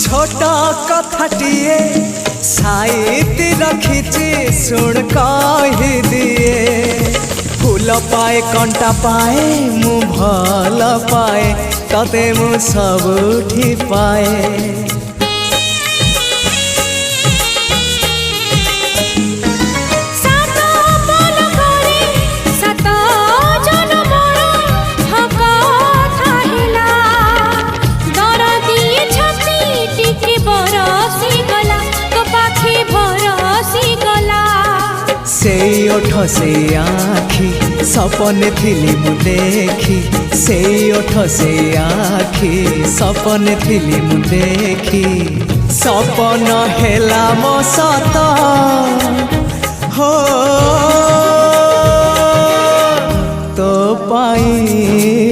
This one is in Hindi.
छोटा कथाटिए साइती रखिछि सुन कहि दिए फूल पाए कंटा पाए मु भल पाए तते मु सबुठी पाए से ओठ से आखि सपने थिली मु देखी से ओठ से आखि सपने थिली मु देखी सपन हेला मो सत हो तो पाई